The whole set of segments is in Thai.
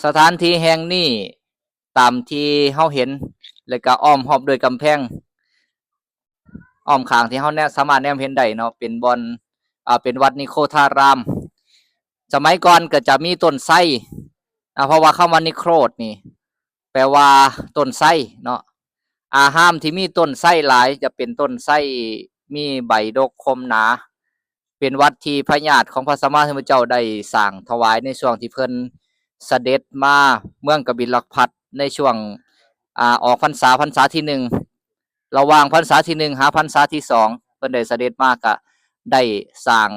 สถานที่แห่งนี้ตามที่เฮาเห็นแล้วก็อ้อมรอบด้วยกำแพงอ้อมข้างที่เฮาเนี่ยสามารถแนมเห็นได้เนาะเป็นบ่อนเป็นวัดนิโคธารามสมัยก่อนก็จะมีต้นไทรเพราะว่าคำว่านิโครธนี่แปลว่าต้นไทรเนาะห้ามที่มีต้นไทรหลายจะเป็นต้นไทรมีใบดกคมหนาเป็นวัดที่พระญาติของพระสัมมาสัมพุทธเจ้าได้สร้างถวายในช่วงที่เพิ่นเสด็จมาเมืองกบิลพัสในช่วงออกพรรษาที่หนึ่งระหว่างพรรษาที่หนึ่งหาพรรษาที่สองเพิ่นได้เสด็จมาก็ได้สร้าง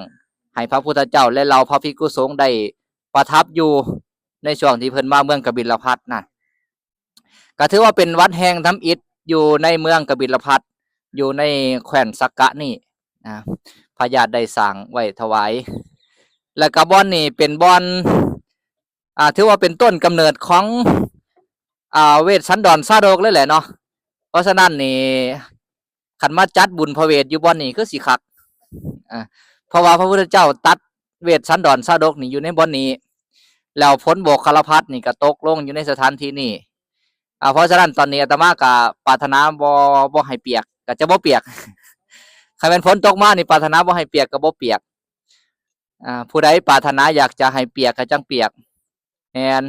ให้พระพุทธเจ้าและเราพระภิกษุสงฆ์ได้ประทับอยู่ในช่วงที่เพิ่นมาเมืองกบิลพัสนั่นก็ถือว่าเป็นวัดแห่งทำอิฐอยู่ในเมืองกบิลพัสอยู่ในแขวนสักกะนี่นะพระญาติได้สร้างไว้ถวายแล้วก็บ่อนนี่เป็นบ่อนถือว่าเป็นต้นกำเนิดของเวสสันดรชาดกเลยแหละเนาะเพราะฉะนั้นนี่ขันมาจัดบุญพระเวทอยู่บ่อนนี่คือสิคักเพราะว่าพระพุทธเจ้าตัดเวสสันดรชาดกนี่อยู่ในบ่อนนี้แล้วพ้นโบกคารพัสนี่ก็ตกลงอยู่ในสถานที่นี่เพราะฉะนั้นตอนนี้อาตมาก็ปรารถนาบ่ให้เปียกก็จะบ่เปียกใครเป็นฝนตกมานี่ปรารถนาบ่ให้เปียกก็บ่เปียกผู้ใดปรารถนาอยากจะให้เปียกก็จังเปียกแอน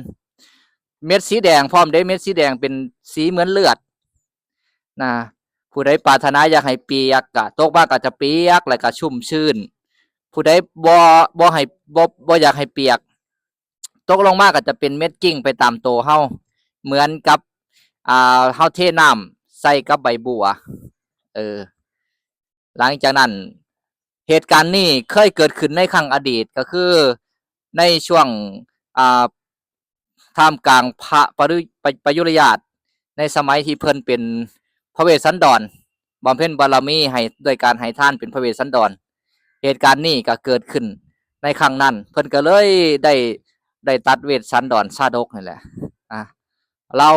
เม็ดสีแดงพร้อมได้เม็ดสีแดงเป็นสีเหมือนเลือดนะผู้ใดปรารถนาอยากให้เปียกก็ตกมาก็จะเปียกแล้วก็ชุ่มชื้นผู้ใดบ่ให้บ่อยากให้เปียกตกลงมาก็จะเป็นเม็ดกิ้งไปตามตัวเฮาเหมือนกับเฮาเทน้ำใส่กับใบบัวหลังจากนั้นเหตุการณ์นี้เคยเกิดขึ้นในครั้งอดีตก็คือในช่วงท่ามกลางพระประยุรญาตในสมัยที่เพิ่นเป็นพระเวสสันดรบำเพ็ญบารมีให้ด้วยการให้ทานเป็นพระเวสสันดรเหตุการณ์นี้ก็เกิดขึ้นในครั้งนั้นเพิ่นก็เลยได้ตัดเวสสันดรชาดกนี่แหละเรา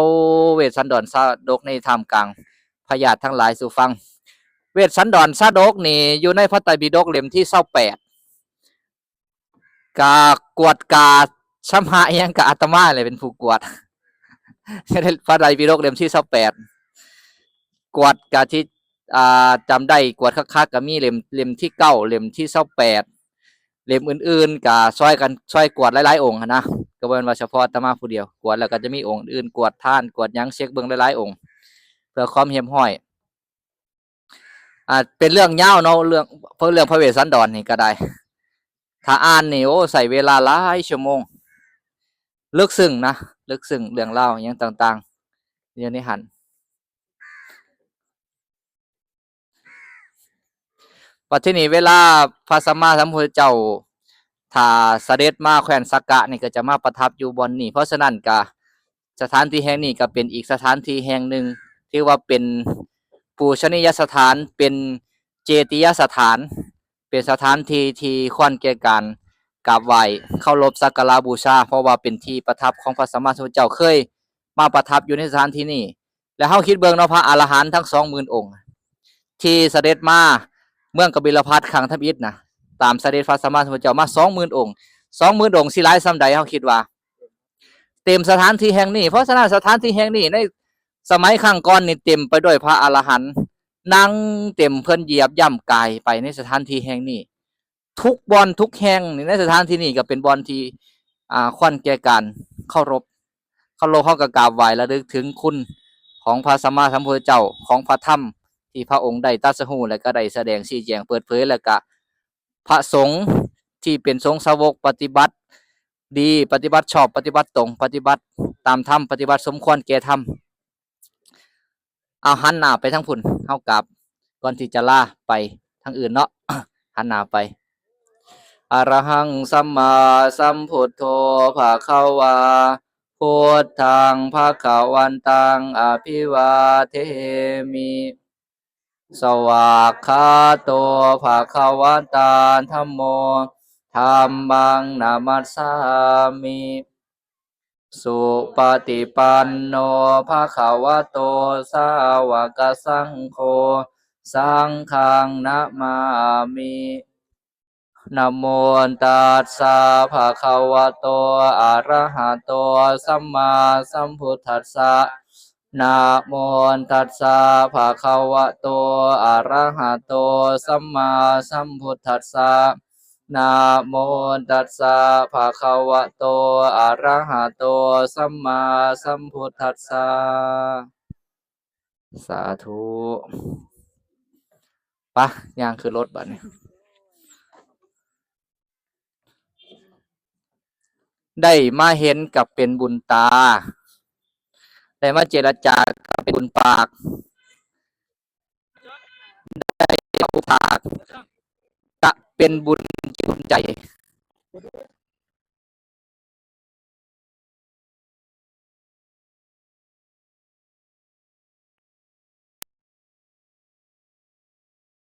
เวสสันดรชาดกในท่ามกลางพญาติทั้งหลายสู่ฟังเวสสันดรชาดกนี่อยู่ในพระไตรปิฎกเล่มที่28กากวดกาชัมหะยังกับอาตมาเลยเป็นผู้กวดพระไตรปิฎกเล่มที่28กวดกาที่จำได้กวดคักๆก็มีเล่มที่9เล่มที่28เล่มอื่นๆก็ช่วยกวดหลายๆองค์นะก็เป็นว่าเฉพาะอาตมาผู้เดียวกวดแล้วก็จะมีองค์อื่นกวดท่านกวดยังเช็คเบิ่งหลายๆองค์เพื่อความเหี่ยมห้อยเป็นเรื่องยาวเนาะเรื่องพระเวสสันดรนี่ก็ได้ถ้าอ่านนี่โอ้ใส่เวลาหลายชั่วโมงลึกซึ้งนะลึกซึ้งเรื่องเล่าอย่างต่างๆอยู่ในหันปัจจุบันเวลาพระสัมมาสัมพุทธเจ้าถ้าเสด็จมาแขวนสักกะนี่ก็จะมาประทับอยู่บนนี่เพราะฉะนั้นก็สถานที่แห่งนี้ก็เป็นอีกสถานที่แห่งหนึ่งที่ว่าเป็นปูชนียสถานเป็นเจติยสถานเป็นสถานที่ที่ควรแก่การกราบไหว้เคารพสักการะบูชาเพราะว่าเป็นที่ประทับของพระสัมมาสัมพุทธเจ้าเคยมาประทับอยู่ในสถานที่นี้แล้วเฮาคิดเบิ่งเนาะพระอรหันต์ทั้ง 20,000 องค์ที่เสด็จมาเมืองกบิลพัสครั้งทำอิฐนะตามเสด็จพระสัมมาสัมพุทธเจ้ามา 20,000 องค์ 20,000 องค์สิหลายส่ำใดเฮาคิดว่าเต็มสถานที่แห่งนี้เพราะฉะนั้นสถานที่แห่งนี้ในสมัยครั้งก่อนนี่เต็มไปด้วยพระอรหันต์นั่งเต็มเพิ่นเหยียบย่ำกายไปในสถานที่แห่งนี้ทุกบอนทุกแห่งในสถานที่นี้ก็เป็นบอนที่ควรแก่การเคารพเขาก็กราบไหว้ระลึกถึงคุณของพระสัมมาสัมพุทธเจ้าของพระธรรมที่พระองค์ได้ตรัสรู้และก็ได้แสดงชี้แจงเปิดเผยแล้วก็พระสงฆ์ที่เป็นสงฆ์สาวกปฏิบัติดีปฏิบัติชอบปฏิบัติตรงปฏิบัติตามธรรมปฏิบัติสมควรแก่ธรรมเอาหันหน้าไปทางพุ่นเฮากราบก่อนที่จะลาไปทางอื่นเนาะหันหน้าไปอะระหังสัมมาสัมพุทโธภะคะวาพุทธังภะคะวันตังอภิวาเทมิสวากขาโตภะคะวะตาธัมโมธัมมังนามัสสามิสุปฏิปันโนภะคะวะโตสาวกสังโฆสังฆังนะมามิ นะโมตัสสะภะคะวะโตอะระหะโตสัมมาสัมพุทธัสสะนะโมตัสสะภะคะวะโตอะระหะโตสัมมาสัมพุทธัสสะนะโมตัสสะภะคะวะโตอะระหะโตสัมมาสัมพุทธัสสะสาธุปะย่างคือรถบัดนี้ได้มาเห็นกับเป็นบุญตาได้มาเจรจากับเป็นบุญปากได้เอาปากจะเป็นบุญใจ